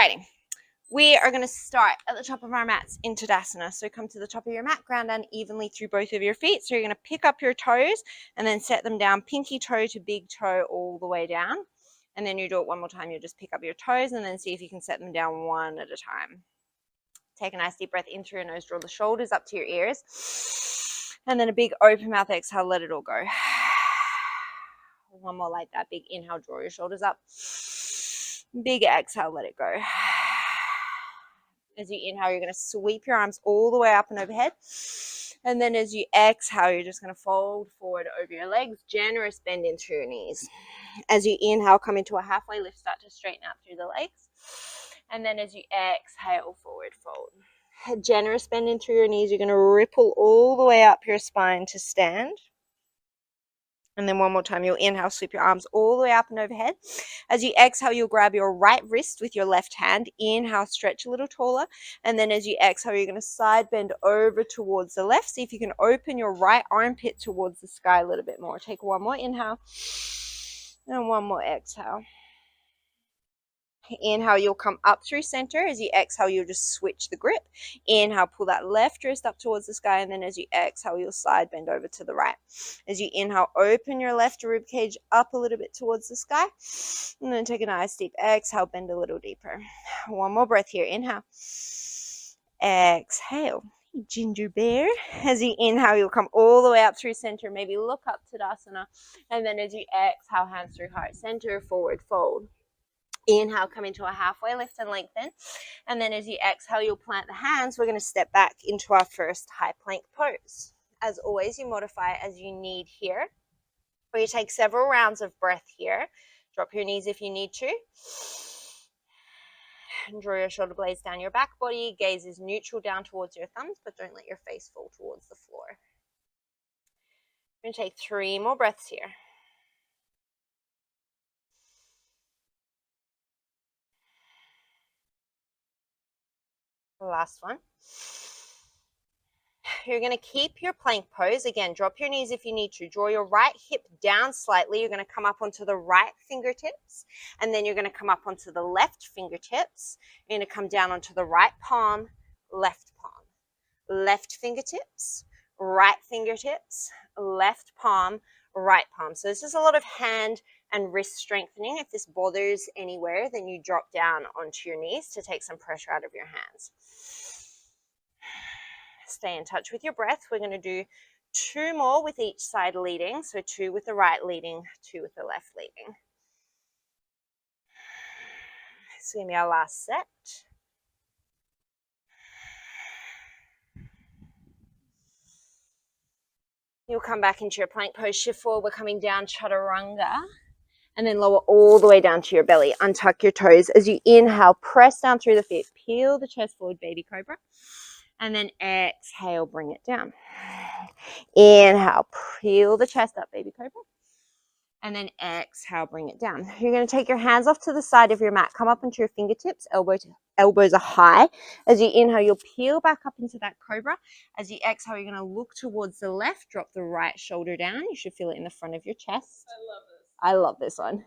Alrighty. We are going to start at the top of our mats in Tadasana. So come to the top of your mat, ground down evenly through both of your feet. So you're going to pick up your toes and then set them down, pinky toe to big toe all the way down. And then you do it one more time. You just pick up your toes and then see if you can set them down one at a time. Take a nice deep breath in through your nose, draw the shoulders up to your ears. And then a big open mouth exhale, let it all go. One more like that. Big inhale, draw your shoulders up. Big exhale, let it go. As you inhale, you're going to sweep your arms all the way up and overhead. And then as you exhale, you're just going to fold forward over your legs. Generous bend into your knees. As you inhale, come into a halfway lift, start to straighten out through the legs. And then as you exhale, forward fold. Generous bend into your knees. You're going to ripple all the way up your spine to stand. And then one more time, you'll inhale, sweep your arms all the way up and overhead. As you exhale, you'll grab your right wrist with your left hand. Inhale, stretch a little taller. And then as you exhale, you're going to side bend over towards the left. See if you can open your right armpit towards the sky a little bit more. Take one more inhale and one more exhale. Inhale, you'll come up through center. As you exhale, you'll just switch the grip. Inhale, pull that left wrist up towards the sky, and then as you exhale, you'll side bend over to the right. As you inhale, open your left rib cage up a little bit towards the sky, and then take a nice deep exhale, bend a little deeper. One more breath here. Inhale. Exhale. Ginger bear. As you inhale, you'll come all the way up through center. Maybe look up Tadasana, and then as you exhale, hands through heart center, forward fold. Inhale, come into a halfway lift and lengthen. And then as you exhale, you'll plant the hands. We're going to step back into our first high plank pose. As always, you modify as you need here. Or you take several rounds of breath here. Drop your knees if you need to. And draw your shoulder blades down your back body. Gaze is neutral down towards your thumbs, but don't let your face fall towards the floor. We're going to take 3 more breaths here. Last one. You're going to keep your plank pose. Again, drop your knees if you need to. Draw your right hip down slightly. You're going to come up onto the right fingertips, and then you're going to come up onto the left fingertips. You're going to come down onto the right palm, left fingertips, right fingertips, left palm, right palm. So this is a lot of hand and wrist strengthening. If this bothers anywhere, then you drop down onto your knees to take some pressure out of your hands. Stay in touch with your breath. We're going to do 2 more with each side leading. So 2 with the right leading, 2 with the left leading. This is going to be our last set. You'll come back into your plank pose, shift forward. We're coming down, chaturanga. And then lower all the way down to your belly. Untuck your toes. As you inhale, press down through the feet. Peel the chest forward, baby cobra. And then exhale, bring it down. Inhale, peel the chest up, baby cobra. And then exhale, bring it down. You're going to take your hands off to the side of your mat. Come up into your fingertips. Elbows are high. As you inhale, you'll peel back up into that cobra. As you exhale, you're going to look towards the left. Drop the right shoulder down. You should feel it in the front of your chest. I love this one.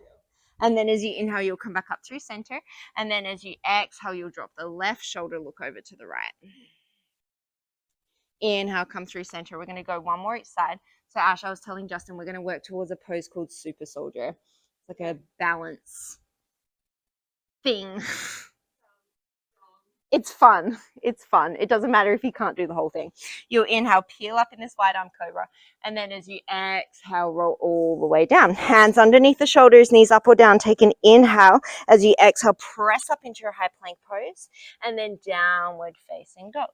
And then as you inhale, you'll come back up through center. And then as you exhale, you'll drop the left shoulder, look over to the right. Inhale, come through center. We're going to go 1 more each side. So Ash, I was telling Justin, we're going to work towards a pose called super soldier. It's like a balance thing. It's fun. It's fun. It doesn't matter if you can't do the whole thing. You'll inhale, peel up in this wide arm cobra. And then as you exhale, roll all the way down. Hands underneath the shoulders, knees up or down. Take an inhale. As you exhale, press up into your high plank pose. And then downward facing dog.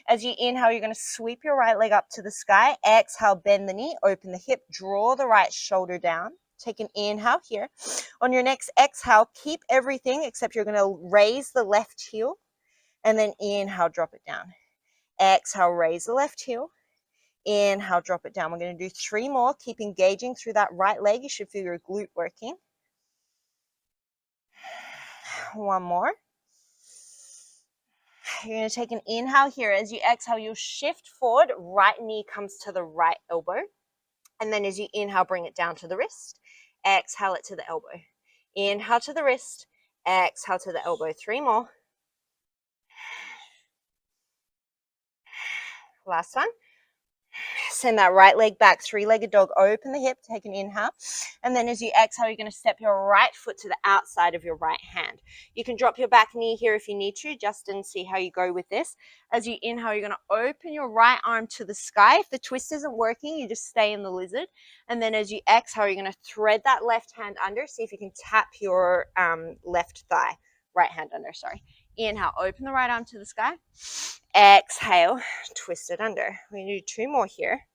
As you inhale, you're going to sweep your right leg up to the sky. Exhale, bend the knee, open the hip, draw the right shoulder down. Take an inhale here. On your next exhale, keep everything except you're going to raise the left heel. And then inhale, drop it down. Exhale, raise the left heel. Inhale, drop it down. We're going to do 3 more. Keep engaging through that right leg. You should feel your glute working. 1 more. You're going to take an inhale here. As you exhale, you'll shift forward. Right knee comes to the right elbow. And then as you inhale, bring it down to the wrist. Exhale it to the elbow. Inhale to the wrist. Exhale to the elbow. 3 more. Last one. Send that right leg back, three-legged dog. Open the hip, take an inhale. And then as you exhale, you're going to step your right foot to the outside of your right hand. You can drop your back knee here if you need to, just and see how you go with this. As you inhale, you're going to open your right arm to the sky. If the twist isn't working, you just stay in the lizard. And then as you exhale, you're going to thread that left hand under. See if you can tap your left thigh. Right hand under, sorry. Inhale, open the right arm to the sky. Exhale, twist it under. We're going to do 2 more here.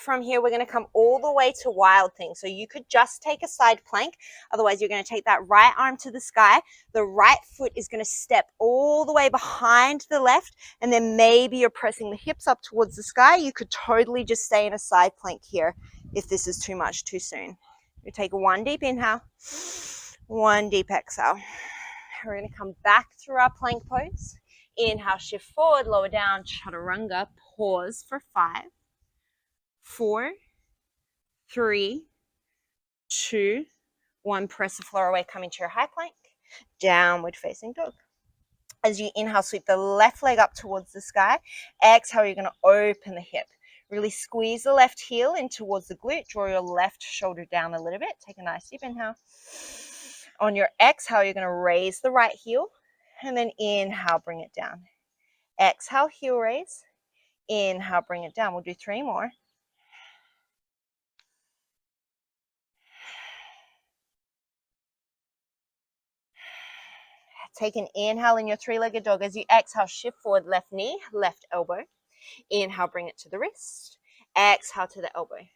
From here, we're going to come all the way to Wild Thing. So you could just take a side plank. Otherwise, you're going to take that right arm to the sky. The right foot is going to step all the way behind the left. And then maybe you're pressing the hips up towards the sky. You could totally just stay in a side plank here if this is too much too soon. You take 1 deep inhale, 1 deep exhale. We're going to come back through our plank pose. Inhale, shift forward, lower down, chaturanga. Pause for 5, 4, 3, 2, 1. Press the floor away, coming to your high plank. Downward facing dog. As you inhale, sweep the left leg up towards the sky. Exhale, you're going to open the hip. Really squeeze the left heel in towards the glute. Draw your left shoulder down a little bit. Take a nice deep inhale. On your exhale, you're going to raise the right heel. And then inhale, bring it down. Exhale, heel raise. Inhale, bring it down. We'll do 3 more. Take an inhale in your 3-legged dog. As you exhale, shift forward, left knee, left elbow. Inhale, bring it to the wrist. Exhale to the elbow.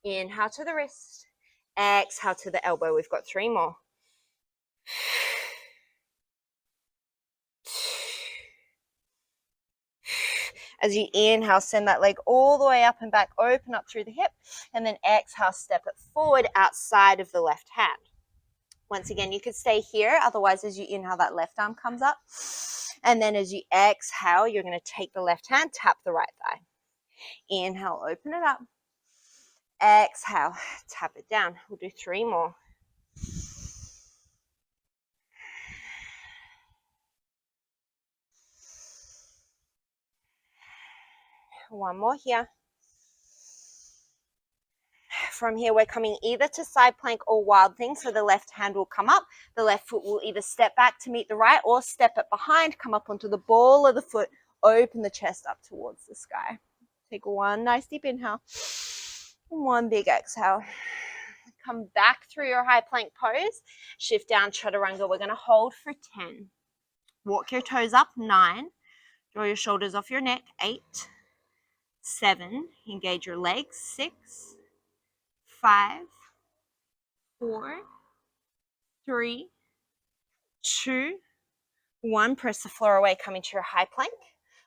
Inhale to the wrist. Exhale to the elbow. We've got 3 more. As you inhale, send that leg all the way up and back, open up through the hip, and then exhale, step it forward outside of the left hand. Once again, you could stay here. Otherwise, as you inhale, that left arm comes up. And then as you exhale, you're going to take the left hand, tap the right thigh. Inhale, open it up. Exhale, tap it down. We'll do 3 more. One more here. From here, we're coming either to side plank or Wild Thing. So the left hand will come up. The left foot will either step back to meet the right or step it behind, come up onto the ball of the foot, open the chest up towards the sky. Take 1 nice deep inhale. 1 big exhale. Come back through your high plank pose. Shift down, chaturanga. We're going to hold for 10. Walk your toes up, 9. Draw your shoulders off your neck, 8. 7. Engage your legs, 6. 5, 4, 3, 2, 1. Press the floor away, coming to your high plank.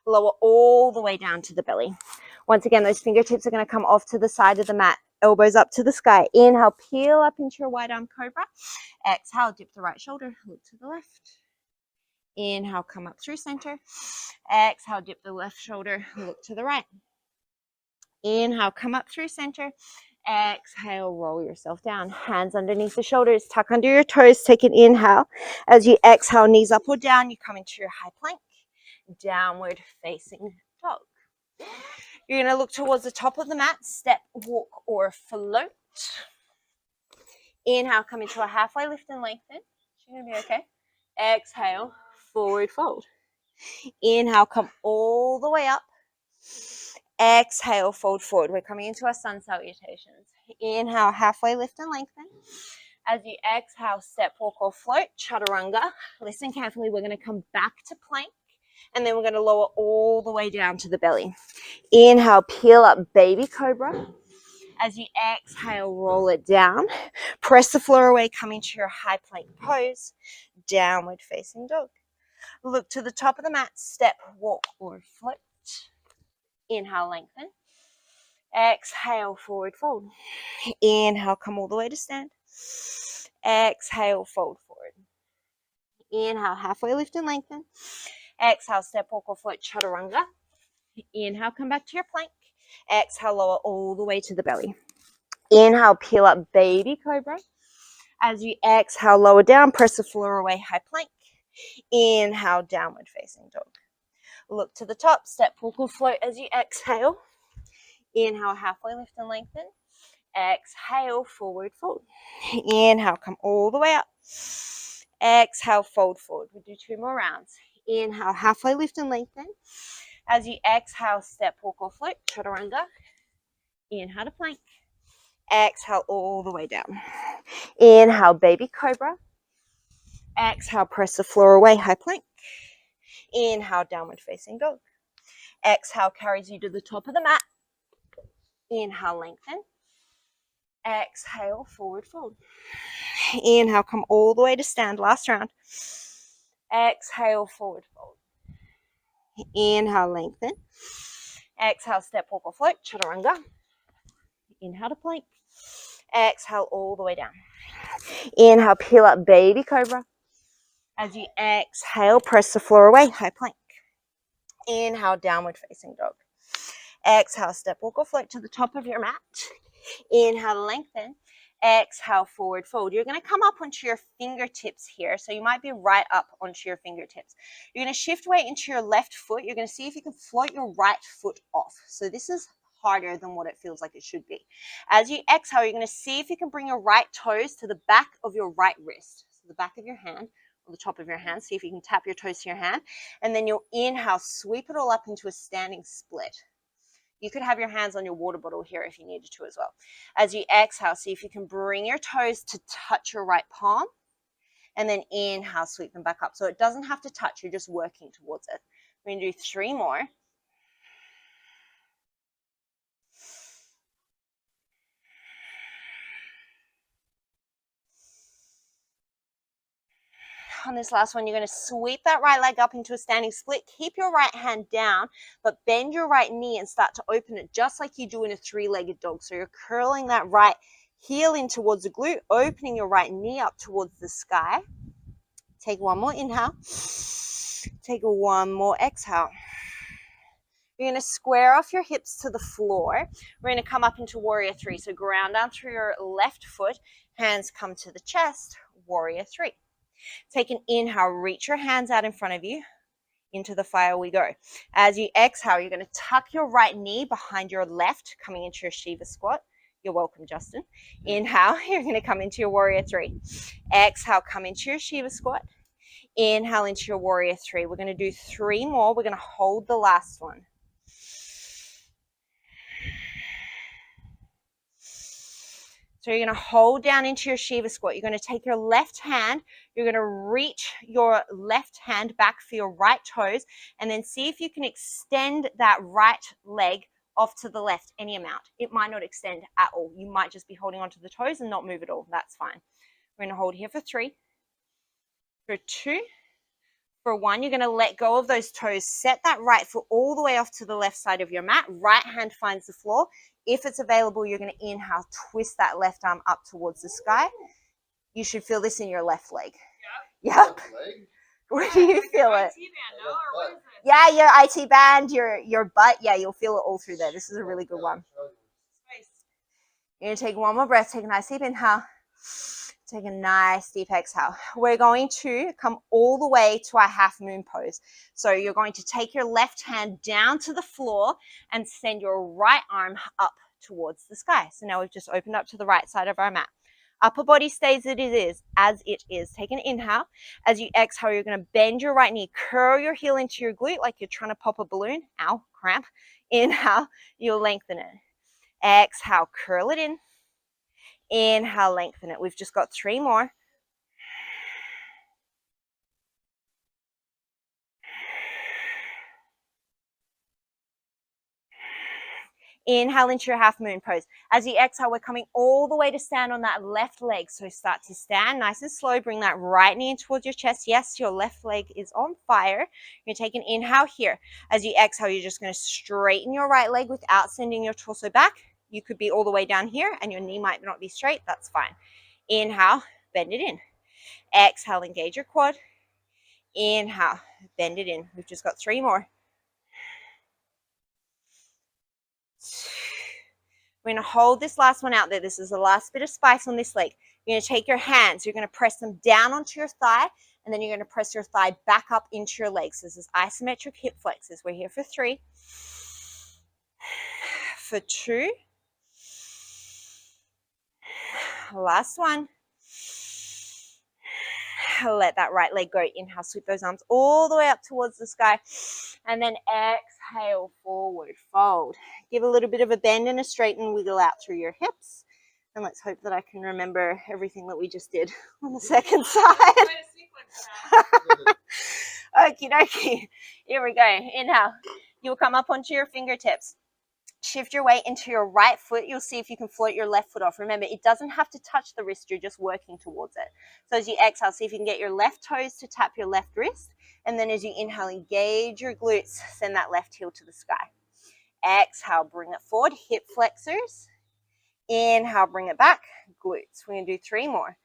Lower all the way down to the belly. Once again, those fingertips are going to come off to the side of the mat. Elbows up to the sky. Inhale, peel up into your wide arm cobra. Exhale, dip the right shoulder, look to the left. Inhale, come up through center. Exhale, dip the left shoulder, look to the right. Inhale, come up through center. Exhale, roll yourself down. Hands underneath the shoulders, tuck under your toes. Take an inhale. As you exhale, knees up or down, you come into your high plank. Downward facing dog. You're going to look towards the top of the mat, step, walk, or float. Inhale, come into a halfway lift and lengthen. You're going to be okay. Exhale, forward fold. Inhale, come all the way up. Exhale, fold forward. We're coming into our sun salutations. Inhale, halfway lift and lengthen. As you exhale, step, walk, or float, chaturanga. Listen carefully. We're going to come back to plank, and then we're going to lower all the way down to the belly. Inhale, peel up, baby cobra. As you exhale, roll it down. Press the floor away, coming to your high plank pose. Downward facing dog. Look to the top of the mat, step, walk, or float. Inhale, lengthen. Exhale, forward fold. Inhale, come all the way to stand. Exhale, fold forward. Inhale, halfway lift and lengthen. Exhale, step, walk, or float, chaturanga. Inhale, come back to your plank. Exhale, lower all the way to the belly. Inhale, peel up, baby cobra. As you exhale, lower down, press the floor away, high plank. Inhale, downward facing dog. Look to the top, step, pull, or float as you exhale. Inhale, halfway lift and lengthen. Exhale, forward fold. Inhale, come all the way up. Exhale, fold forward. We'll do 2 more rounds. Inhale, halfway lift and lengthen. As you exhale, step, walk, or float, chaturanga. Inhale to plank. Exhale all the way down. Inhale, baby cobra. Exhale, press the floor away, high plank. Inhale, downward facing dog. Exhale carries you to the top of the mat. Inhale, lengthen. Exhale, forward fold. Inhale, come all the way to stand, last round. Exhale, forward fold. Inhale, lengthen. Exhale, step, walk, or float, chaturanga. Inhale to plank. Exhale all the way down. Inhale, peel up, baby cobra. As you exhale, press the floor away, high plank. Inhale, downward facing dog. Exhale, step, walk, or float to the top of your mat. Inhale, lengthen. Exhale, forward fold. You're going to come up onto your fingertips here. So you might be right up onto your fingertips. You're going to shift weight into your left foot. You're going to see if you can float your right foot off. So this is harder than what it feels like it should be. As you exhale, you're going to see if you can bring your right toes to the back of your right wrist. So the back of your hand, or the top of your hand. See if you can tap your toes to your hand. And then you'll inhale, sweep it all up into a standing split. You could have your hands on your water bottle here if you needed to as well. As you exhale, see if you can bring your toes to touch your right palm. And then inhale, sweep them back up. So it doesn't have to touch, you're just working towards it. We're going to do 3 more. On this last one, you're going to sweep that right leg up into a standing split. Keep your right hand down, but bend your right knee and start to open it just like you do in a 3-legged dog. So you're curling that right heel in towards the glute, opening your right knee up towards the sky. Take 1 more inhale. Take 1 more exhale. You're going to square off your hips to the floor. We're going to come up into warrior 3. So ground down through your left foot. Hands come to the chest. Warrior 3. Take an inhale, reach your hands out in front of you. Into the fire we go. As you exhale, you're going to tuck your right knee behind your left, coming into your Shiva squat. You're welcome, Justin. Inhale, you're going to come into your warrior 3. Exhale, come into your Shiva squat. Inhale into your warrior 3. We're going to do 3 more. We're going to hold the last one. So you're going to hold down into your Shiva squat. You're going to take your left hand. You're going to reach your left hand back for your right toes. And then see if you can extend that right leg off to the left any amount. It might not extend at all. You might just be holding onto the toes and not move at all. That's fine. We're going to hold here for 3. For 2. For 1, you're going to let go of those toes. Set that right foot all the way off to the left side of your mat. Right hand finds the floor. If it's available, you're going to inhale, twist that left arm up towards the sky. You should feel this in your left leg. Yep. Where do you feel it? Yeah, your IT band, your butt. Yeah, you'll feel it all through there. This is a really good one. You're going to take 1 more breath. Take a nice deep inhale. Take a nice deep exhale. We're going to come all the way to our half moon pose. So you're going to take your left hand down to the floor and send your right arm up towards the sky. So now we've just opened up to the right side of our mat. Upper body stays as it is. Take an inhale. As you exhale, you're going to bend your right knee, curl your heel into your glute like you're trying to pop a balloon. Ow, cramp. Inhale, you'll lengthen it. Exhale, curl it in. Inhale, lengthen it. We've just got 3 more. Inhale into your half moon pose. As you exhale, we're coming all the way to stand on that left leg. So start to stand nice and slow. Bring that right knee in towards your chest. Yes, your left leg is on fire. You're going to take an inhale here. As you exhale, you're just going to straighten your right leg without sending your torso back. You could be all the way down here and your knee might not be straight. That's fine. Inhale, bend it in. Exhale, engage your quad. Inhale, bend it in. We've just got 3 more. We're going to hold this last one out there. This is the last bit of spice on this leg. You're going to take your hands. You're going to press them down onto your thigh, and then you're going to press your thigh back up into your legs. This is isometric hip flexors. We're here for 3, for 2, last one. Let that right leg go. Inhale, sweep those arms all the way up towards the sky, and then exhale, forward fold. Give a little bit of a bend and a straighten, wiggle out through your hips, and let's hope that I can remember everything that we just did on the second side. Okie dokie. Here we go. Inhale. You'll come up onto your fingertips. Shift your weight into your right foot. You'll see if you can float your left foot off. Remember, it doesn't have to touch the wrist. You're just working towards it. So as you exhale, see if you can get your left toes to tap your left wrist. And then as you inhale, engage your glutes. Send that left heel to the sky. Exhale, bring it forward. Hip flexors. Inhale, bring it back. Glutes. We're going to do 3 more.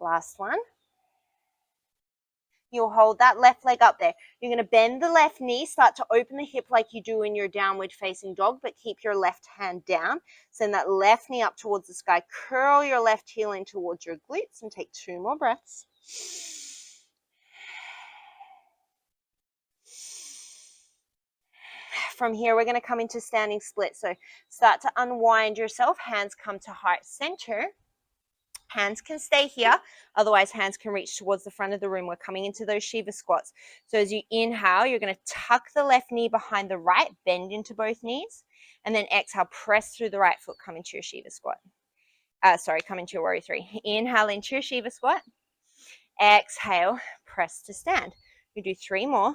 Last one. You'll hold that left leg up there. You're going to bend the left knee, start to open the hip like you do in your downward facing dog, but keep your left hand down. Send that left knee up towards the sky. Curl your left heel in towards your glutes and take 2 more breaths. From here, we're going to come into standing split. So start to unwind yourself. Hands come to heart center. Hands can stay here, otherwise hands can reach towards the front of the room. We're coming into those Shiva squats. So as you inhale, you're going to tuck the left knee behind the right, bend into both knees, and then exhale, press through the right foot, come into your Shiva squat. Come into your warrior 3. Inhale into your Shiva squat. Exhale, press to stand. You do 3 more.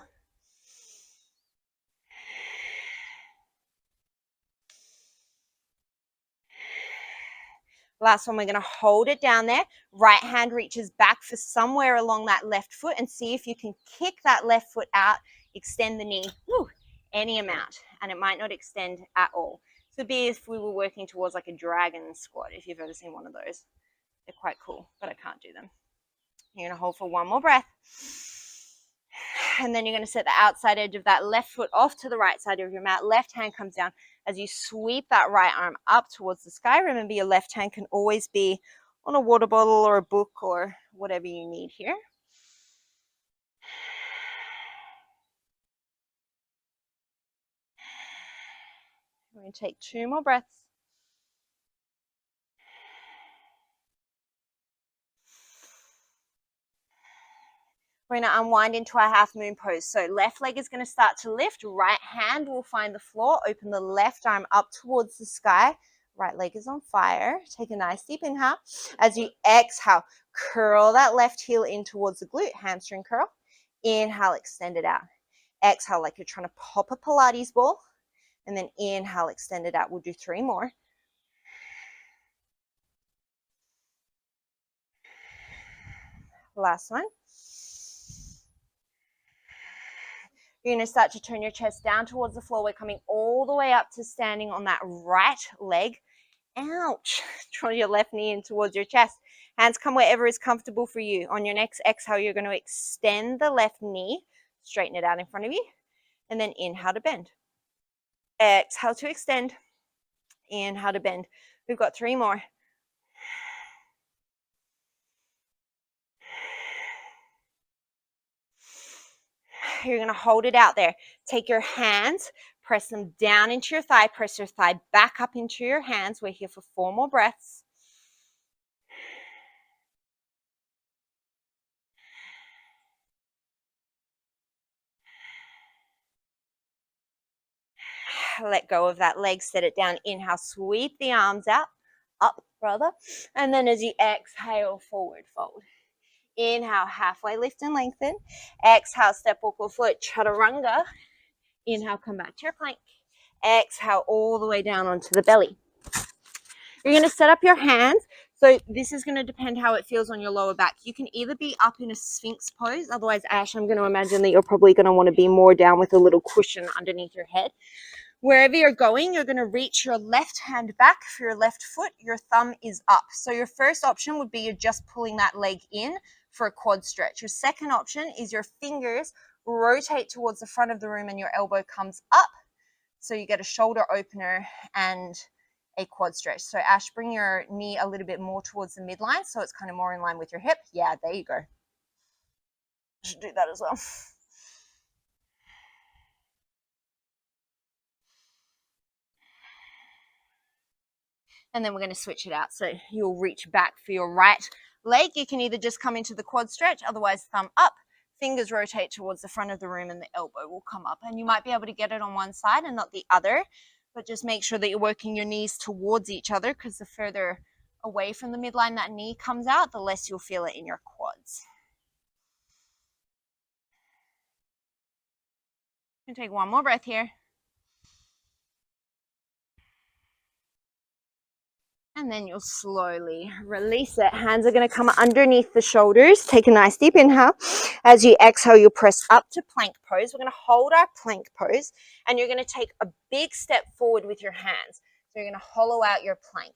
Last one, we're going to hold it down there. Right hand reaches back for somewhere along that left foot, and see if you can kick that left foot out, extend the knee, any amount, and it might not extend at all. So be if we were working towards like a dragon squat, if you've ever seen one of those. They're quite cool, but I can't do them. You're going to hold for 1 more breath. And then you're going to set the outside edge of that left foot off to the right side of your mat. Left hand comes down. As you sweep that right arm up towards the sky, remember your left hand can always be on a water bottle or a book or whatever you need here. We're going to take 2 more breaths. We're going to unwind into our half moon pose. So left leg is going to start to lift. Right hand will find the floor. Open the left arm up towards the sky. Right leg is on fire. Take a nice deep inhale. As you exhale, curl that left heel in towards the glute. Hamstring curl. Inhale, extend it out. Exhale like you're trying to pop a Pilates ball. And then inhale, extend it out. We'll do 3 more. Last one. You're going to start to turn your chest down towards the floor. We're coming all the way up to standing on that right leg. Ouch. Draw your left knee in towards your chest. Hands come wherever is comfortable for you. On your next exhale, you're going to extend the left knee. Straighten it out in front of you. And then inhale to bend. Exhale to extend. Inhale to bend. We've got 3 more. You're going to hold it out there. Take your hands, press them down into your thigh, press your thigh back up into your hands. We're here for 4 more breaths. Let go of that leg, set it down. Inhale, sweep the arms out, up, brother. And then as you exhale, forward fold. Inhale, halfway lift and lengthen. Exhale, step, walk, or float, chaturanga. Inhale, come back to your plank. Exhale, all the way down onto the belly. You're going to set up your hands. So this is going to depend how it feels on your lower back. You can either be up in a Sphinx pose. Otherwise, Ash, I'm going to imagine that you're probably going to want to be more down with a little cushion underneath your head. Wherever you're going, you're going to reach your left hand back for your left foot. Your thumb is up. So your first option would be you're just pulling that leg in for a quad stretch. Your second option is your fingers rotate towards the front of the room and your elbow comes up. So you get a shoulder opener and a quad stretch. So Ash, bring your knee a little bit more towards the midline so it's kind of more in line with your hip. Yeah, there you go. Should do that as well. And then we're going to switch it out. So you'll reach back for your right leg. You can either just come into the quad stretch, otherwise thumb up, fingers rotate towards the front of the room and the elbow will come up. And you might be able to get it on one side and not the other, but just make sure that you're working your knees towards each other, because the further away from the midline that knee comes out, the less you'll feel it in your quads. I'm going to take one more breath here. And then you'll slowly release it. Hands are going to come underneath the shoulders. Take a nice deep inhale. As you exhale, you'll press up to plank pose. We're going to hold our plank pose, and you're going to take a big step forward with your hands. So you're going to hollow out your plank.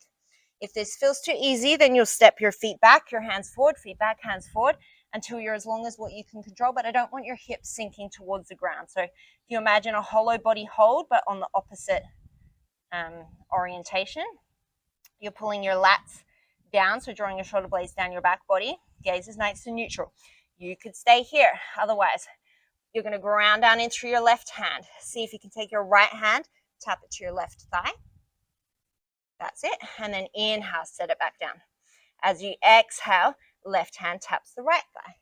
If this feels too easy, then you'll step your feet back, your hands forward, feet back, hands forward, until you're as long as what you can control. But I don't want your hips sinking towards the ground. So if you imagine a hollow body hold, but on the opposite orientation. You're pulling your lats down, so drawing your shoulder blades down your back body. Gaze is nice and neutral. You could stay here. Otherwise, you're going to ground down into your left hand. See if you can take your right hand, tap it to your left thigh. That's it. And then inhale, set it back down. As you exhale, left hand taps the right thigh.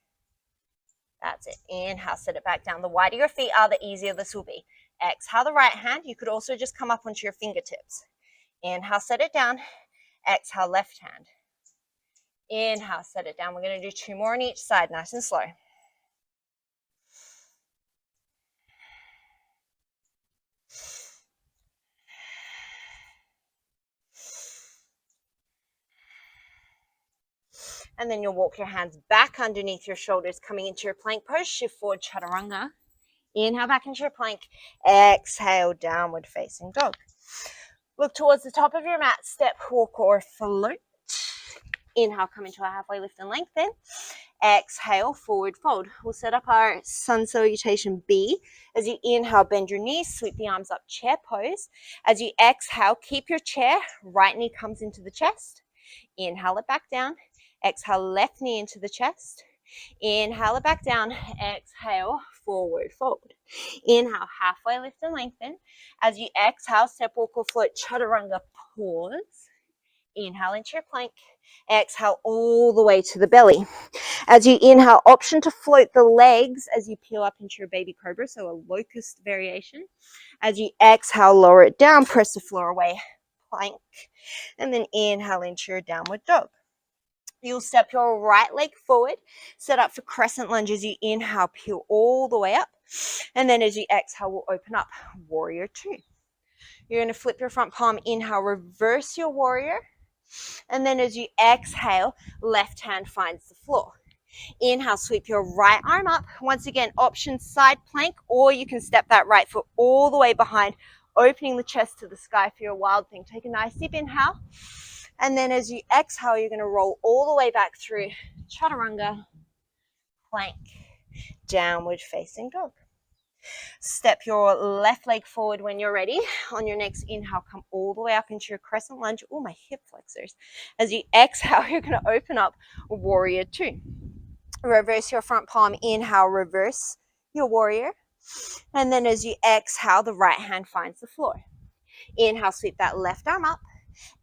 That's it. Inhale, set it back down. The wider your feet are, the easier this will be. Exhale the right hand. You could also just come up onto your fingertips. Inhale, set it down. Exhale, left hand. Inhale, set it down. We're going to do 2 more on each side, nice and slow. And then you'll walk your hands back underneath your shoulders, coming into your plank pose, shift forward, chaturanga. Inhale back into your plank. Exhale, downward facing dog. Look towards the top of your mat, step, walk, or float. Inhale, come into a halfway lift and lengthen. Exhale, forward fold. We'll set up our sun salutation B. As you inhale, bend your knees, sweep the arms up, chair pose. As you exhale, keep your chair, right knee comes into the chest. Inhale it back down. Exhale, left knee into the chest. Inhale it back down. Exhale, forward fold. Inhale, halfway lift and lengthen. As you exhale, step, walk, or float, chaturanga, pause. Inhale into your plank. Exhale all the way to the belly. As you inhale, option to float the legs as you peel up into your baby cobra, so a locust variation. As you exhale, lower it down, press the floor away, plank. And then inhale into your downward dog. You'll step your right leg forward, set up for crescent lunge. As you inhale, peel all the way up. And then as you exhale, we'll open up, warrior 2. You're going to flip your front palm, inhale, reverse your warrior. And then as you exhale, left hand finds the floor. Inhale, sweep your right arm up. Once again, option side plank, or you can step that right foot all the way behind, opening the chest to the sky for your wild thing. Take a nice deep inhale. And then as you exhale, you're going to roll all the way back through chaturanga, plank, downward facing dog. Step your left leg forward when you're ready. On your next inhale, come all the way up into your crescent lunge. Oh, my hip flexors. As you exhale, you're going to open up warrior 2. Reverse your front palm. Inhale, reverse your warrior. And then as you exhale, the right hand finds the floor. Inhale, sweep that left arm up.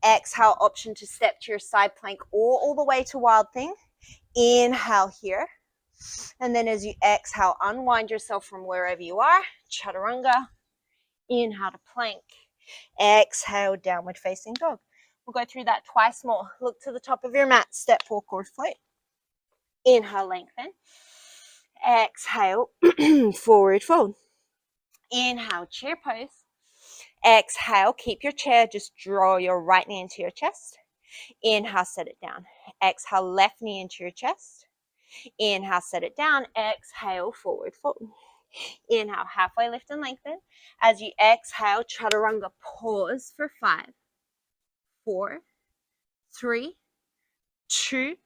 Exhale, option to step to your side plank or all the way to wild thing. Inhale here. And then as you exhale, unwind yourself from wherever you are. Chaturanga. Inhale to plank. Exhale, downward facing dog. We'll go through that twice more. Look to the top of your mat. Step, walk, or float. Inhale, lengthen. Exhale, forward fold. Inhale, chair pose. Exhale, keep your chair. Just draw your right knee into your chest. Inhale, set it down. Exhale, left knee into your chest. Inhale, set it down. Exhale, forward fold. Inhale, halfway lift and lengthen. As you exhale, chaturanga, pause for 5, 4, 3, 2,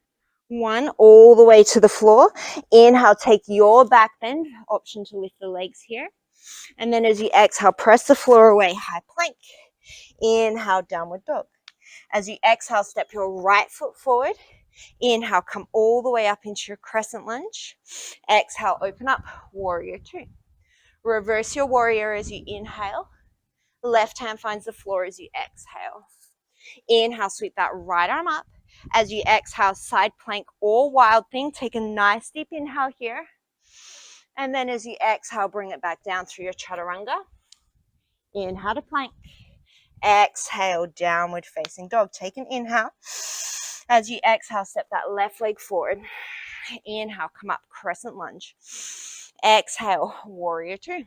1, all the way to the floor. Inhale, take your back bend, option to lift the legs here. And then as you exhale, press the floor away, high plank. Inhale, downward dog. As you exhale, step your right foot forward. Inhale, come all the way up into your crescent lunge. Exhale, open up, warrior 2. Reverse your warrior as you inhale. Left hand finds the floor as you exhale. Inhale, sweep that right arm up. As you exhale, side plank or wild thing. Take a nice deep inhale here. And then as you exhale, bring it back down through your chaturanga. Inhale to plank. Exhale, downward facing dog. Take an inhale. As you exhale, step that left leg forward. Inhale, come up, crescent lunge. Exhale, warrior 2.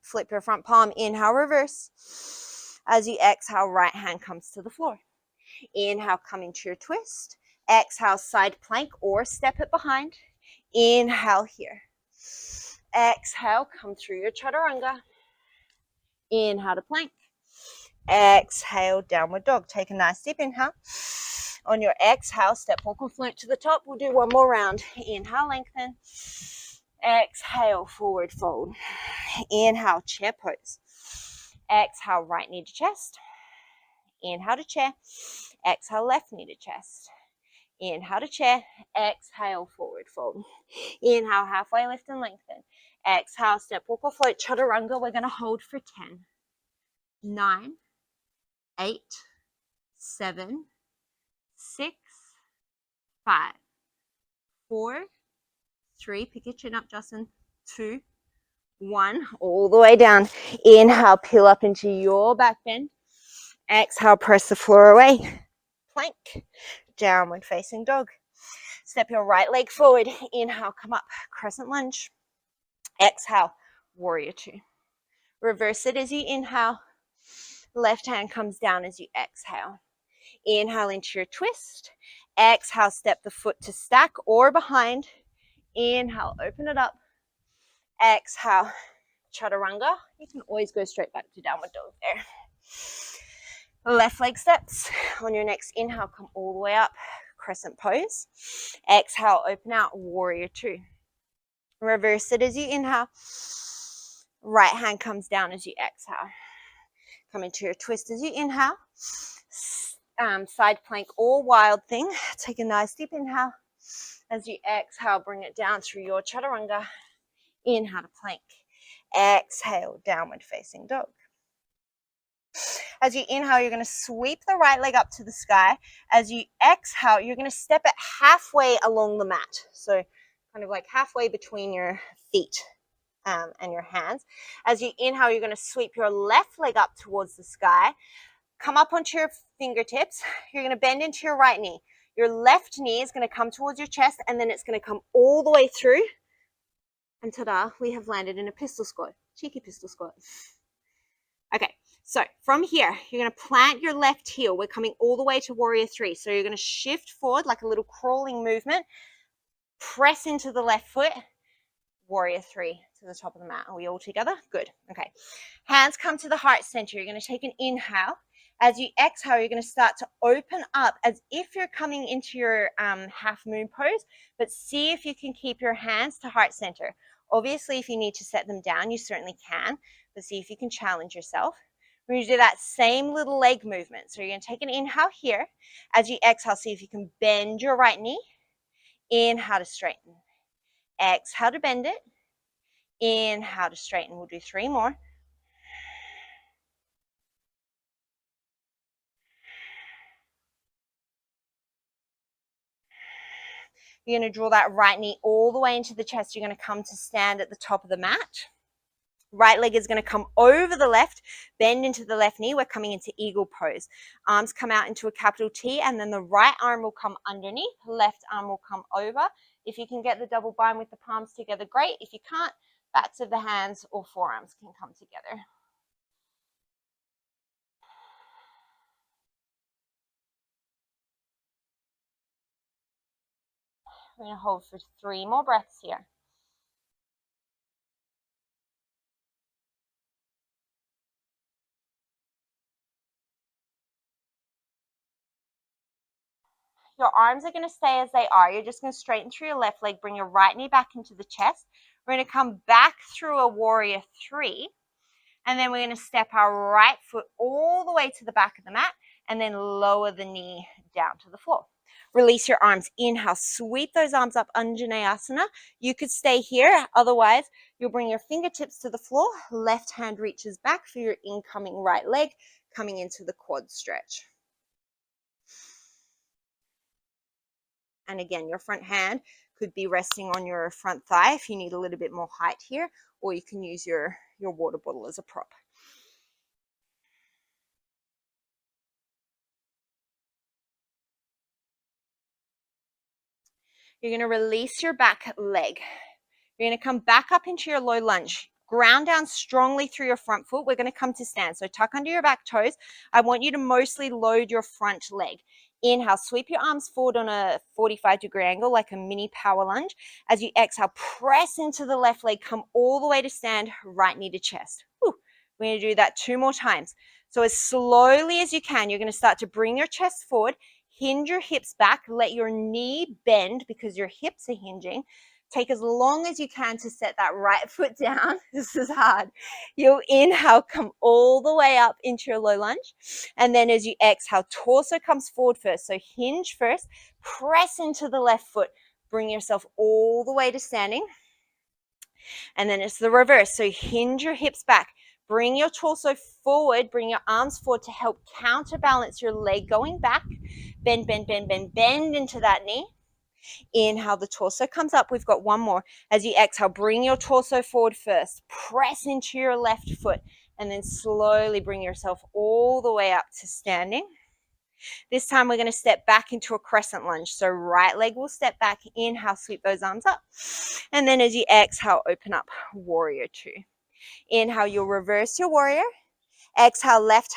Flip your front palm, inhale, reverse. As you exhale, right hand comes to the floor. Inhale, come into your twist. Exhale, side plank or step it behind. Inhale here. Exhale, come through your chaturanga. Inhale to plank. Exhale, downward dog. Take a nice deep inhale. On your exhale, step walk or float to the top. We'll do one more round. Inhale, lengthen. Exhale, forward fold. Inhale, chair pose. Exhale, right knee to chest. Inhale to chair. Exhale, left knee to chest. Inhale to chair. Exhale, forward fold. Inhale, halfway lift and lengthen. Exhale, step walk or float, chaturanga. We're going to hold for 10, 9, 8, 7, 6, 5, 4, 3. Pick your chin up, Justin. 2, 1. All the way down. Inhale, peel up into your back bend. Exhale, press the floor away. Plank. Downward facing dog. Step your right leg forward. Inhale, come up, crescent lunge. Exhale, warrior 2. Reverse it as you inhale. Left hand comes down as you exhale. Inhale into your twist. Exhale, step the foot to stack or behind. Inhale, open it up. Exhale, chaturanga. You can always go straight back to downward dog there. Left leg steps. On your next inhale, come all the way up, crescent pose. Exhale, open out, warrior 2. Reverse it as you inhale. Right hand comes down as you exhale. Come into your twist as you inhale. Side plank or wild thing. Take a nice deep inhale. As you exhale, bring it down through your chaturanga. Inhale to plank. Exhale, downward facing dog. As you inhale, you're going to sweep the right leg up to the sky. As you exhale, you're going to step it halfway along the mat. So kind of like halfway between your feet and your hands. As you inhale, you're going to sweep your left leg up towards the sky. Come up onto your fingertips. You're going to bend into your right knee. Your left knee is going to come towards your chest, and then it's going to come all the way through. And ta-da, we have landed in a pistol squat. Cheeky pistol squat. Okay, so from here, you're going to plant your left heel. We're coming all the way to warrior 3. So you're going to shift forward like a little crawling movement. Press into the left foot. Warrior 3 to the top of the mat. Are we all together? Good. Okay. Hands come to the heart center. You're going to take an inhale. As you exhale, you're going to start to open up as if you're coming into your half moon pose, but see if you can keep your hands to heart center. Obviously, if you need to set them down, you certainly can, but see if you can challenge yourself. We're going to do that same little leg movement. So you're going to take an inhale here. As you exhale, see if you can bend your right knee. Inhale to straighten. Exhale to bend it. Inhale to straighten. We'll do 3 more. You're going to draw that right knee all the way into the chest. You're going to come to stand at the top of the mat. Right leg is going to come over the left, bend into the left knee. We're coming into eagle pose. Arms come out into a capital T, and then the right arm will come underneath. Left arm will come over. If you can get the double bind with the palms together, great. If you can't, backs of the hands or forearms can come together. We're going to hold for 3 more breaths here. Your arms are going to stay as they are. You're just going to straighten through your left leg, bring your right knee back into the chest. We're going to come back through a warrior three. And then we're going to step our right foot all the way to the back of the mat and then lower the knee down to the floor. Release your arms. Inhale, sweep those arms up, Anjaneyasana. You could stay here. Otherwise, you'll bring your fingertips to the floor. Left hand reaches back for your incoming right leg, coming into the quad stretch. And again, your front hand could be resting on your front thigh if you need a little bit more height here, or you can use your water bottle as a prop. You're going to release your back leg. You're going to come back up into your low lunge. Ground down strongly through your front foot. We're going to come to stand. So tuck under your back toes. I want you to mostly load your front leg. Inhale, sweep your arms forward on a 45-degree angle like a mini power lunge. As you exhale, press into the left leg. Come all the way to stand, right knee to chest. Whew. We're going to do that 2 more times. So as slowly as you can, you're going to start to bring your chest forward. Hinge your hips back. Let your knee bend because your hips are hinging. Take as long as you can to set that right foot down. This is hard. You'll inhale, come all the way up into your low lunge. And then as you exhale, torso comes forward first. So hinge first, press into the left foot. Bring yourself all the way to standing. And then it's the reverse. So hinge your hips back. Bring your torso forward. Bring your arms forward to help counterbalance your leg going back. Bend, bend, bend, bend, bend into that knee. Inhale, the torso comes up. We've got one more. As you exhale, bring your torso forward first. Press into your left foot and then slowly bring yourself all the way up to standing. This time we're going to step back into a crescent lunge. So right leg will step back. Inhale, sweep those arms up. And then as you exhale, open up warrior two. Inhale, you'll reverse your warrior. Exhale, left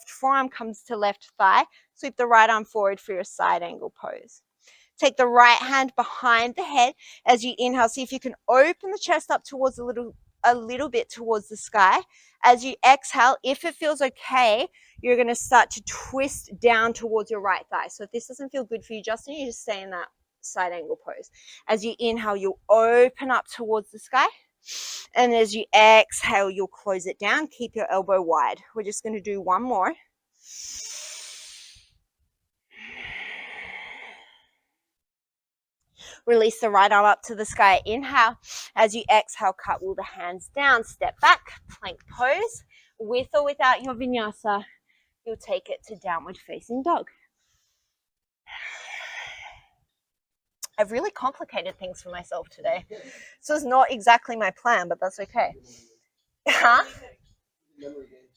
forearm comes to left thigh. Sweep the right arm forward for your side angle pose. Take the right hand behind the head as you inhale. See if you can open the chest up towards a little bit towards the sky. As you exhale, if it feels okay, you're going to start to twist down towards your right thigh. So if this doesn't feel good for you, Justin, you just stay in that side angle pose. As you inhale, you'll open up towards the sky. And as you exhale, you'll close it down. Keep your elbow wide. We're just going to do one more. Release the right arm up to the sky. Inhale. As you exhale, cartwheel the hands down. Step back, plank pose. With or without your vinyasa, you'll take it to downward facing dog. I've really complicated things for myself today. So it's not exactly my plan, but that's okay. Huh?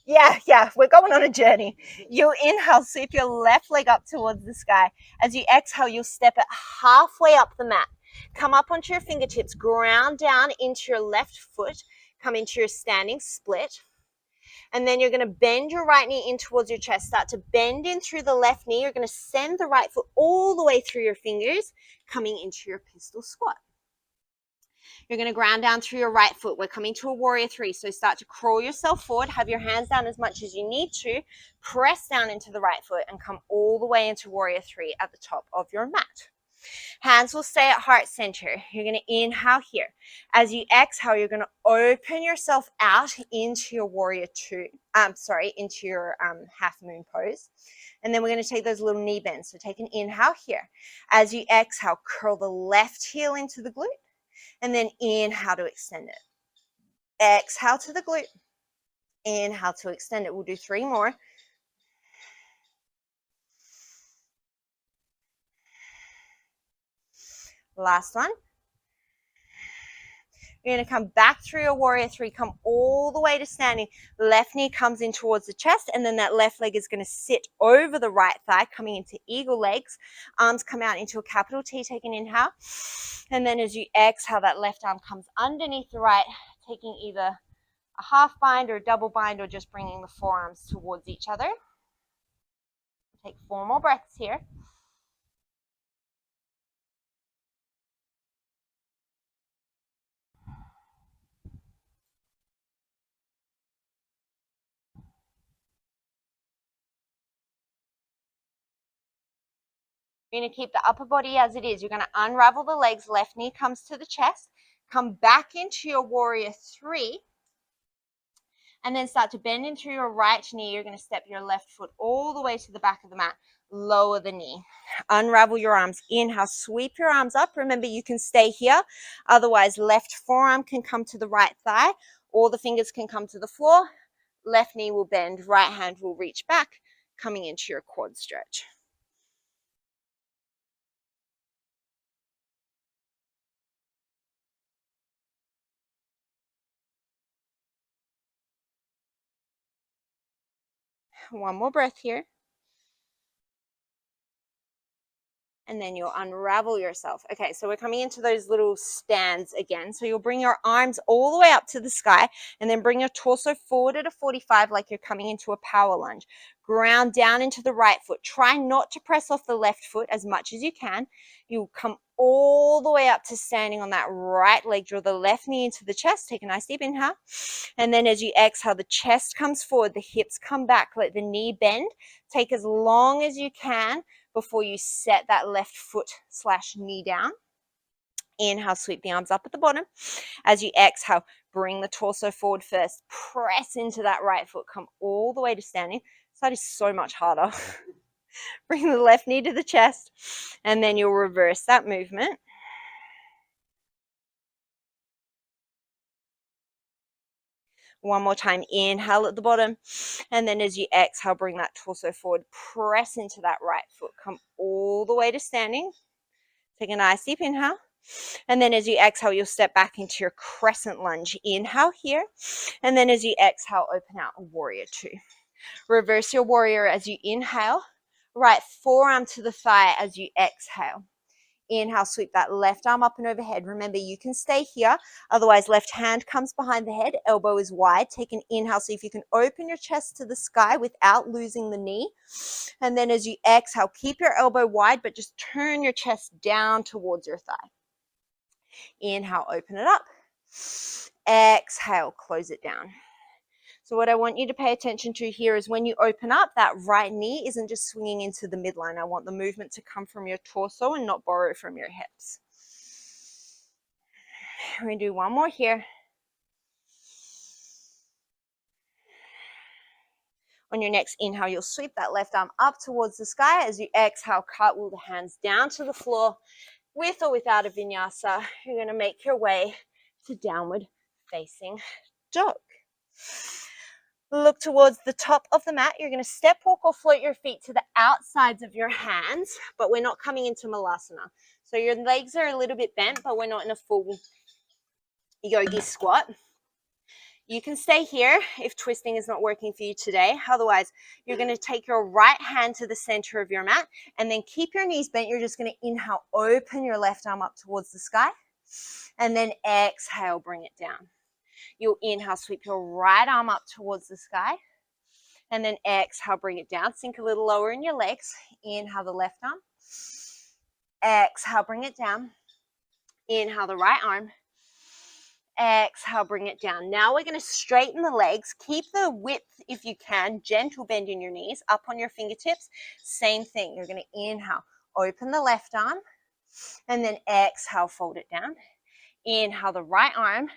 Yeah, we're going on a journey. You inhale, sweep your left leg up towards the sky. As you exhale, you'll step it halfway up the mat. Come up onto your fingertips, ground down into your left foot, come into your standing split. And then you're going to bend your right knee in towards your chest. Start to bend in through the left knee. You're going to send the right foot all the way through your fingers, coming into your pistol squat. You're going to ground down through your right foot. We're coming to a warrior three. So start to crawl yourself forward. Have your hands down as much as you need to. Press down into the right foot and come all the way into warrior three at the top of your mat. Hands will stay at heart center. You're going to inhale here. As you exhale, you're going to open yourself out into your warrior two. Into your half moon pose. And then we're going to take those little knee bends. So take an inhale here. As you exhale, curl the left heel into the glute. And then inhale to extend it. Exhale to the glute. Inhale to extend it. We'll do 3 more. Last one. You're going to come back through your warrior three, come all the way to standing. Left knee comes in towards the chest, and then that left leg is going to sit over the right thigh, coming into eagle legs. Arms come out into a capital T, take an inhale. And then as you exhale, that left arm comes underneath the right, taking either a half bind or a double bind, or just bringing the forearms towards each other. Take 4 more breaths here. You're going to keep the upper body as it is. You're going to unravel the legs. Left knee comes to the chest. Come back into your warrior three. And then start to bend into your right knee. You're going to step your left foot all the way to the back of the mat. Lower the knee. Unravel your arms. Inhale, sweep your arms up. Remember, you can stay here. Otherwise, left forearm can come to the right thigh. All the fingers can come to the floor. Left knee will bend. Right hand will reach back, coming into your quad stretch. One more breath here. And then you'll unravel yourself. Okay, so we're coming into those little stands again. So you'll bring your arms all the way up to the sky and then bring your torso forward at a 45 like you're coming into a power lunge. Ground down into the right foot. Try not to press off the left foot as much as you can. You'll come all the way up to standing on that right leg. Draw the left knee into the chest. Take a nice deep inhale. And then as you exhale, the chest comes forward, the hips come back. Let the knee bend. Take as long as you can before you set that left foot / knee down. Inhale, sweep the arms up at the bottom. As you exhale, bring the torso forward first. Press into that right foot. Come all the way to standing. So that is so much harder. Bring the left knee to the chest. And then you'll reverse that movement. One more time, inhale at the bottom. And then as you exhale, bring that torso forward. Press into that right foot. Come all the way to standing. Take a nice deep inhale. And then as you exhale, you'll step back into your crescent lunge. Inhale here. And then as you exhale, open out a warrior two. Reverse your warrior as you inhale. Right forearm to the thigh as you exhale. Inhale, sweep that left arm up and overhead. Remember, you can stay here. Otherwise, left hand comes behind the head. Elbow is wide. Take an inhale. See if you can open your chest to the sky without losing the knee. And then as you exhale, keep your elbow wide, but just turn your chest down towards your thigh. Inhale, open it up. Exhale, close it down. So what I want you to pay attention to here is when you open up, that right knee isn't just swinging into the midline. I want the movement to come from your torso and not borrow from your hips. We're going to do one more here. On your next inhale, you'll sweep that left arm up towards the sky. As you exhale, cartwheel the hands down to the floor. With or without a vinyasa, you're going to make your way to downward facing dog. Look towards the top of the mat. You're going to step, walk, or float your feet to the outsides of your hands, but we're not coming into malasana. So your legs are a little bit bent, but we're not in a full yogi squat. You can stay here if twisting is not working for you today. Otherwise, you're going to take your right hand to the center of your mat and then keep your knees bent. You're just going to inhale, open your left arm up towards the sky, and then exhale, bring it down. You'll inhale, sweep your right arm up towards the sky, and then exhale, bring it down. Sink a little lower in your legs. Inhale the left arm. Exhale, bring it down. Inhale the right arm. Exhale, bring it down. Now we're going to straighten the legs. Keep the width if you can. Gentle bend in your knees, up on your fingertips. Same thing. You're going to inhale, open the left arm, and then exhale, fold it down. Inhale the right arm.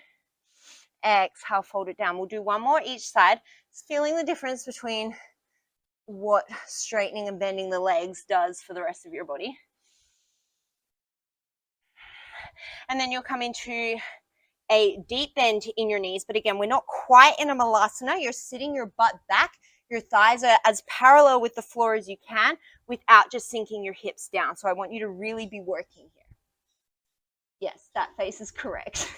Exhale, fold it down. We'll do one more each side. Just feeling the difference between what straightening and bending the legs does for the rest of your body. And then you'll come into a deep bend in your knees, but again, we're not quite in a malasana. You're sitting your butt back. Your thighs are as parallel with the floor as you can without just sinking your hips down. So I want you to really be working here. Yes, that face is correct.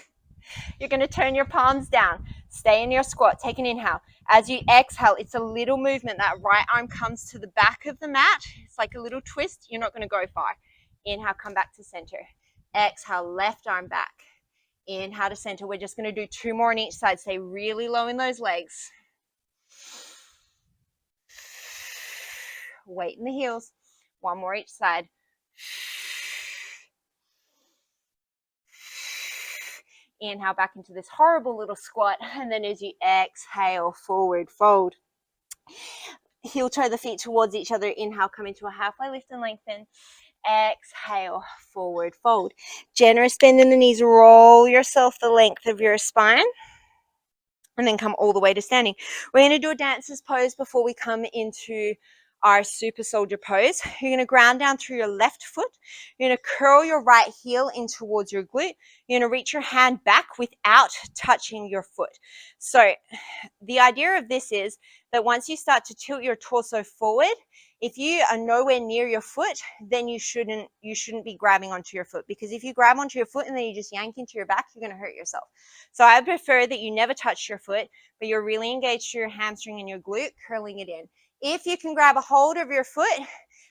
You're going to turn your palms down. Stay in your squat. Take an inhale. As you exhale, it's a little movement. That right arm comes to the back of the mat. It's like a little twist. You're not going to go far. Inhale, come back to center. Exhale, left arm back. Inhale to center. We're just going to do two more on each side. Stay really low in those legs. Weight in the heels. One more each side. Inhale back into this horrible little squat. And then as you exhale, forward fold. Heel toe the feet towards each other. Inhale, come into a halfway lift and lengthen. exhale, forward fold. Generous bend in the knees, roll yourself the length of your spine. And then come all the way to standing. We're going to do a dancer's pose before we come into our super soldier pose. You're going to ground down through your left foot. You're going to curl your right heel in towards your glute. You're going to reach your hand back without touching your foot. So the idea of this is that once you start to tilt your torso forward, if you are nowhere near your foot, then you shouldn't be grabbing onto your foot, because if you grab onto your foot and then you just yank into your back, you're going to hurt yourself. So I prefer that you never touch your foot, but you're really engaged to your hamstring and your glute, curling it in. If you can grab a hold of your foot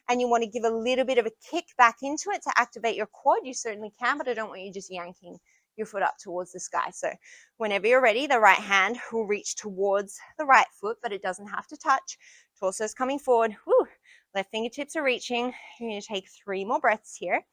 and you want to give a little bit of a kick back into it to activate your quad, you certainly can, but I don't want you just yanking your foot up towards the sky. So whenever you're ready, the right hand will reach towards the right foot, but it doesn't have to touch. Torso's coming forward. Woo. Left fingertips are reaching. You're going to take 3 more breaths here.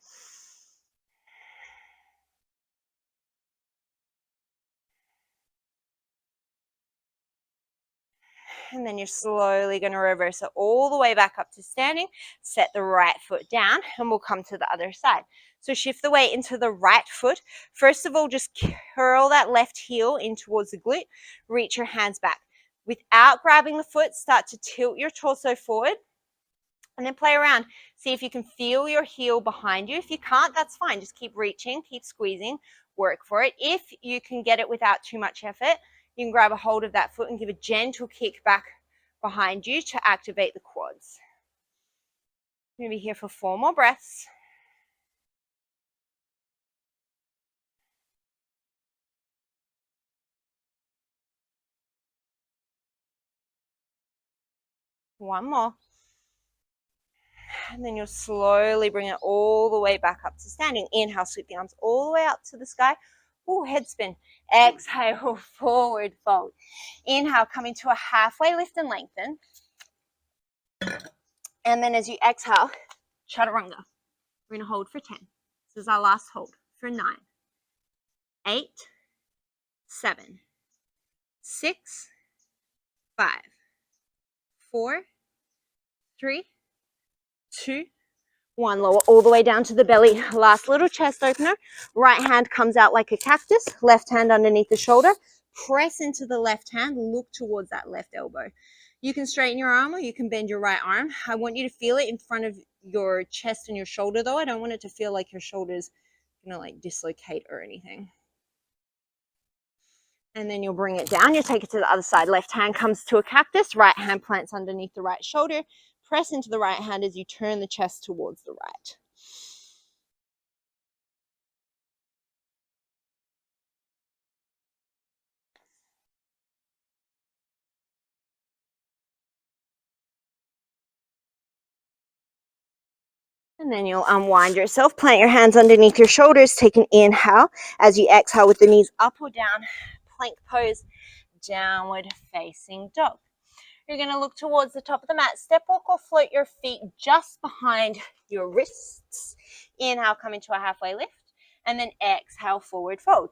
And then you're slowly going to reverse it all the way back up to standing. Set the right foot down and we'll come to the other side. So shift the weight into the right foot. First of all, just curl that left heel in towards the glute. Reach your hands back. Without grabbing the foot, start to tilt your torso forward and then play around. See if you can feel your heel behind you. If you can't, that's fine. Just keep reaching, keep squeezing, work for it. If you can get it without too much effort, you can grab a hold of that foot and give a gentle kick back behind you to activate the quads. I'm going to be here for 4 more breaths. One more. And then you'll slowly bring it all the way back up to standing. Inhale, sweep the arms all the way up to the sky. Ooh, head spin. Exhale, forward fold. Inhale, coming to a halfway lift and lengthen. And then as you exhale, chaturanga. We're going to hold for 10. This is our last hold for 9, 8, 7, 6, 5, 4, 3, 2, 1. Lower all the way down to the belly. Last little chest opener. Right hand comes out like a cactus. Left hand underneath the shoulder. Press into the left hand. Look towards that left elbow. You can straighten your arm or you can bend your right arm. I want you to feel it in front of your chest and your shoulder though. I don't want it to feel like your shoulder's going to like dislocate or anything. And then you'll bring it down. You'll take it to the other side. Left hand comes to a cactus. Right hand plants underneath the right shoulder. Press into the right hand as you turn the chest towards the right. And then you'll unwind yourself. Plant your hands underneath your shoulders. Take an inhale. As you exhale with the knees up or down, plank pose, downward facing dog. You're going to look towards the top of the mat. Step walk or float your feet just behind your wrists. Inhale, come into a halfway lift. And then exhale, forward fold.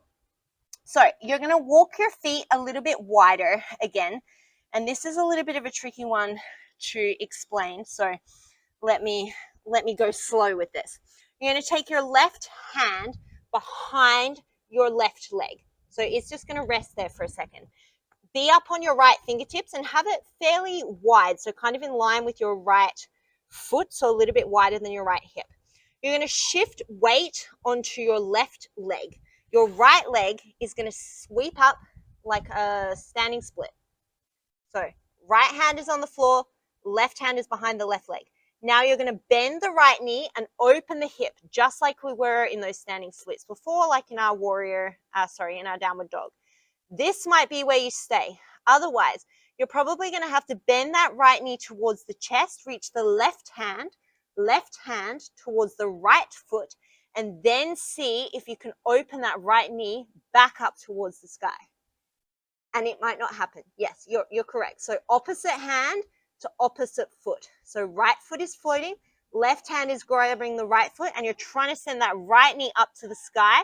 So you're going to walk your feet a little bit wider again. And this is a little bit of a tricky one to explain. So let me go slow with this. You're going to take your left hand behind your left leg. So it's just going to rest there for a second. Be up on your right fingertips and have it fairly wide. So kind of in line with your right foot. So a little bit wider than your right hip. You're going to shift weight onto your left leg. Your right leg is going to sweep up like a standing split. So right hand is on the floor, left hand is behind the left leg. Now you're going to bend the right knee and open the hip, just like we were in those standing splits before, like in our in our downward dog. This might be where you stay. Otherwise, you're probably going to have to bend that right knee towards the chest, reach the left hand towards the right foot, and then see if you can open that right knee back up towards the sky. And it might not happen. Yes, you're correct. So opposite hand to opposite foot. So right foot is floating, left hand is grabbing the right foot, and you're trying to send that right knee up to the sky.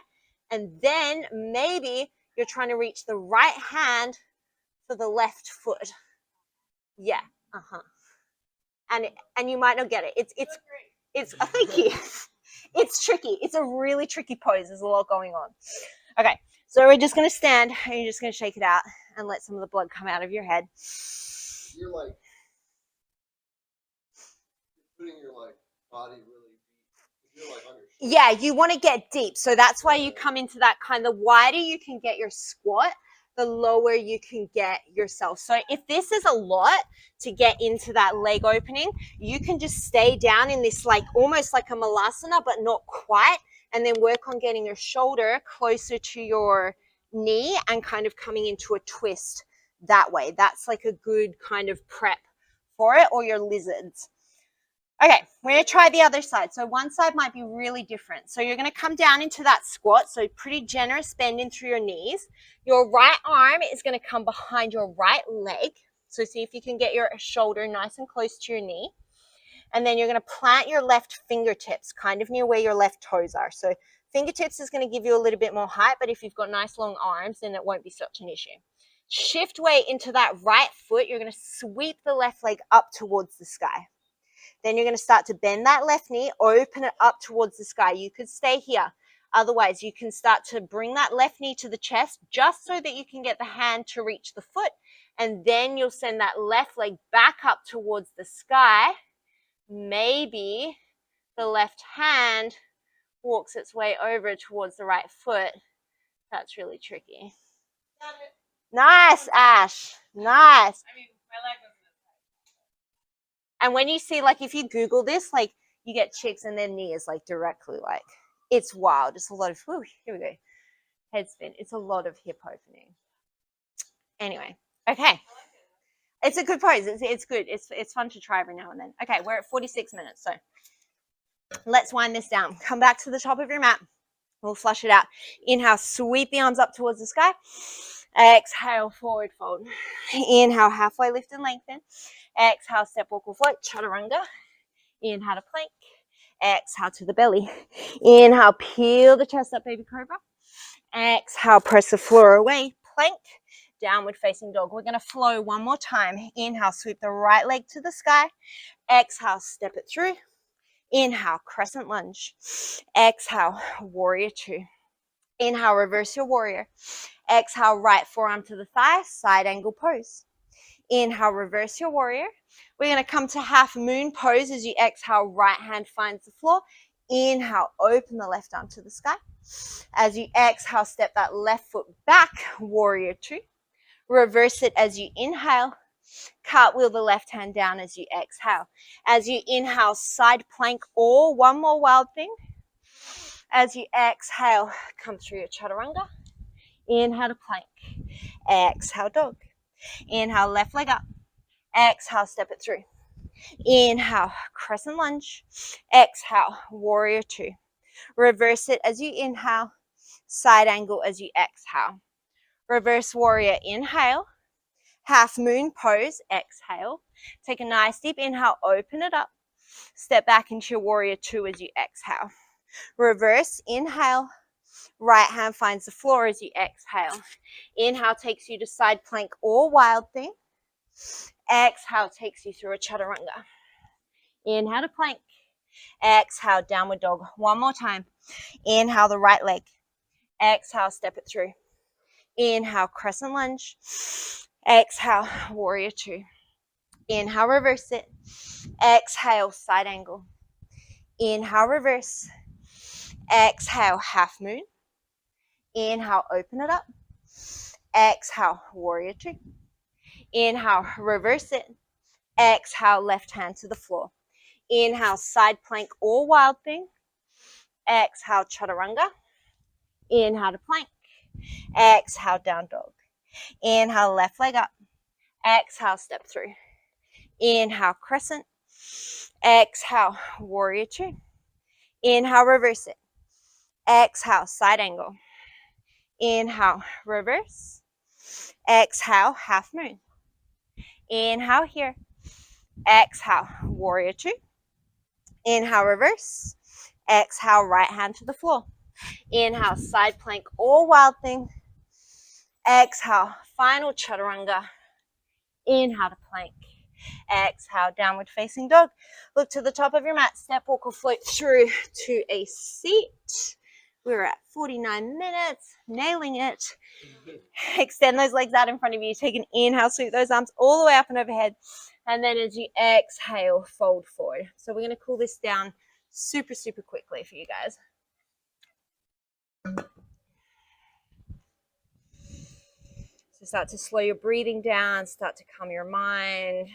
And then maybe you're trying to reach the right hand for the left foot. Yeah. And you might not get it. Thank you. It's tricky. It's a really tricky pose. There's a lot going on. Okay, so we're just going to stand and you're just going to shake it out and let some of the blood come out of your head. You're like putting your like body really deep. You're like on your shoulder. Yeah, you want to get deep. So that's why you come into that kind. The wider you can get your squat, the lower you can get yourself. So if this is a lot to get into that leg opening, you can just stay down in this like almost like a malasana, but not quite, and then work on getting your shoulder closer to your knee and kind of coming into a twist that way. That's like a good kind of prep for it, or your lizards. Okay, we're going to try the other side. So one side might be really different. So you're going to come down into that squat. So pretty generous bending through your knees. Your right arm is going to come behind your right leg. So see if you can get your shoulder nice and close to your knee. And then you're going to plant your left fingertips kind of near where your left toes are. So fingertips is going to give you a little bit more height, but if you've got nice long arms, then it won't be such an issue. Shift weight into that right foot. You're going to sweep the left leg up towards the sky. Then you're going to start to bend that left knee, open it up towards the sky. You could stay here. Otherwise, you can start to bring that left knee to the chest just so that you can get the hand to reach the foot. And then you'll send that left leg back up towards the sky. Maybe the left hand walks its way over towards the right foot. That's really tricky. Nice, Ash. Nice. I mean, my leg was. And when you see, like, if you Google this, like, you get chicks and their knee is, like, directly, like, it's wild. It's a lot of, whew, here we go. Head spin. It's a lot of hip opening. Anyway, okay. It's a good pose. It's good. It's fun to try every now and then. Okay, we're at 46 minutes, so let's wind this down. Come back to the top of your mat. We'll flush it out. Inhale, sweep the arms up towards the sky. Exhale, forward fold. Inhale, halfway lift and lengthen. Exhale, step, walk, or float, chaturanga. Inhale to plank. Exhale to the belly. Inhale, peel the chest up, baby cobra. Exhale, press the floor away, plank. Downward facing dog. We're going to flow one more time. Inhale, sweep the right leg to the sky. Exhale, step it through. Inhale, crescent lunge. Exhale, warrior two. Inhale, reverse your warrior. Exhale, right forearm to the thigh, side angle pose. Inhale, reverse your warrior. We're going to come to half moon pose as you exhale, right hand finds the floor. Inhale, open the left arm to the sky. As you exhale, step that left foot back, warrior two. Reverse it as you inhale. Cartwheel the left hand down as you exhale. As you inhale, side plank or one more wild thing. As you exhale, come through your chaturanga. Inhale to plank. Exhale, dog. Inhale, left leg up. Exhale, step it through. Inhale, crescent lunge. Exhale, warrior two. Reverse it as you inhale. Side angle as you exhale. Reverse warrior, inhale. Half moon pose, exhale. Take a nice deep inhale, open it up. Step back into your warrior two as you exhale. Reverse, inhale. Right hand finds the floor as you exhale. Inhale takes you to side plank or wild thing. Exhale takes you through a chaturanga. Inhale to plank. Exhale, downward dog. One more time. Inhale the right leg. Exhale, step it through. Inhale, crescent lunge. Exhale, warrior two. Inhale, reverse it. Exhale, side angle. Inhale, reverse. Exhale, half moon. Inhale, open it up. Exhale, warrior two. Inhale, reverse it. Exhale, left hand to the floor. Inhale, side plank or wild thing. Exhale, chaturanga. Inhale to plank. Exhale, down dog. Inhale, left leg up. Exhale, step through. Inhale, crescent. Exhale, warrior two. Inhale, reverse it. Exhale, side angle. Inhale, reverse. Exhale, half moon. Inhale here. Exhale, warrior two. Inhale, reverse. Exhale, right hand to the floor. Inhale, side plank or wild thing. Exhale, final chaturanga. Inhale to plank. Exhale, downward facing dog. Look to the top of your mat, step, walk, or float through to a seat. We're at 49 minutes, nailing it. Extend those legs out in front of you. Take an inhale, sweep those arms all the way up and overhead. And then as you exhale, fold forward. So we're going to cool this down super, super quickly for you guys. So start to slow your breathing down, start to calm your mind.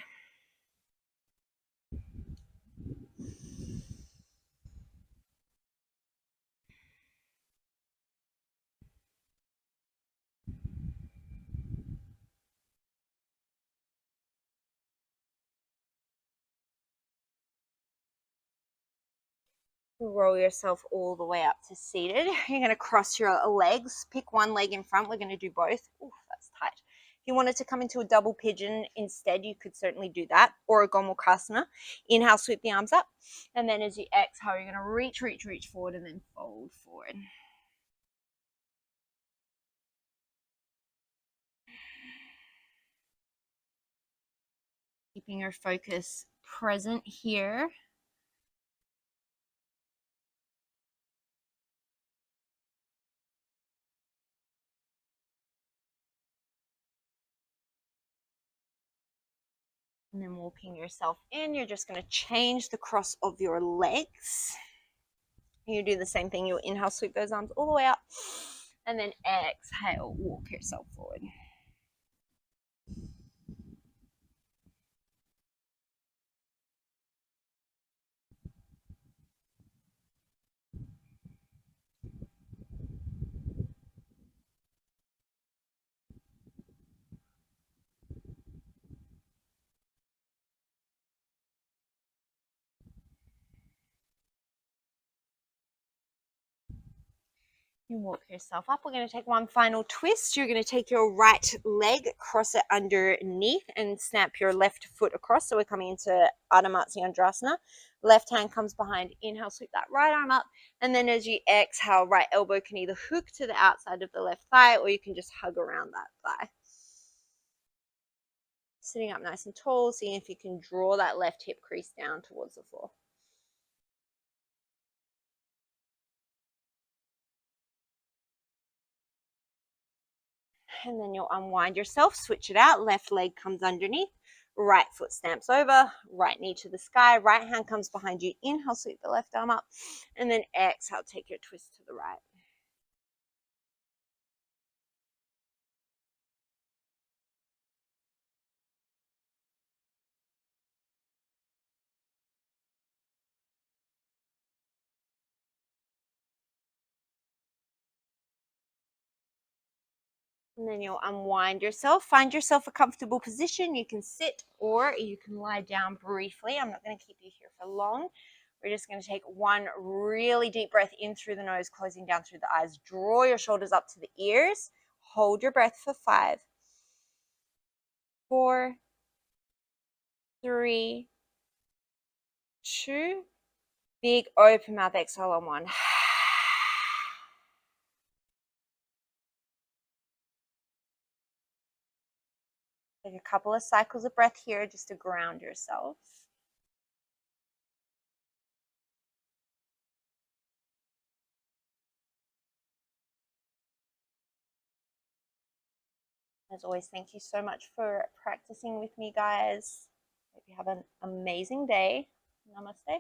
Roll yourself all the way up to seated. You're going to cross your legs. Pick one leg in front. We're going to do both. Ooh, that's tight. If you wanted to come into a double pigeon instead, you could certainly do that, or a gomukhasana. Inhale, sweep the arms up. And then as you exhale, you're going to reach, reach, reach forward and then fold forward. Keeping your focus present here. And then walking yourself in, you're just going to change the cross of your legs. You do the same thing. You'll inhale, sweep those arms all the way up. And then exhale, walk yourself forward. You walk yourself up. We're going to take one final twist. You're going to take your right leg, cross it underneath, and snap your left foot across. So we're coming into Ardha Matsyendrasana. Left hand comes behind. Inhale, sweep that right arm up. And then as you exhale, right elbow can either hook to the outside of the left thigh, or you can just hug around that thigh. Sitting up nice and tall, seeing if you can draw that left hip crease down towards the floor. And then you'll unwind yourself, switch it out. Left leg comes underneath, right foot stamps over, right knee to the sky, right hand comes behind you. Inhale, sweep the left arm up, and then exhale, take your twist to the right. And then you'll unwind yourself. Find yourself a comfortable position. You can sit or you can lie down briefly. I'm not going to keep you here for long. We're just going to take one really deep breath in through the nose, closing down through the eyes. Draw your shoulders up to the ears. Hold your breath for 5, 4, 3, 2. Big open mouth exhale on 1. Take a couple of cycles of breath here just to ground yourself. As always, thank you so much for practicing with me, guys. Hope you have an amazing day. Namaste.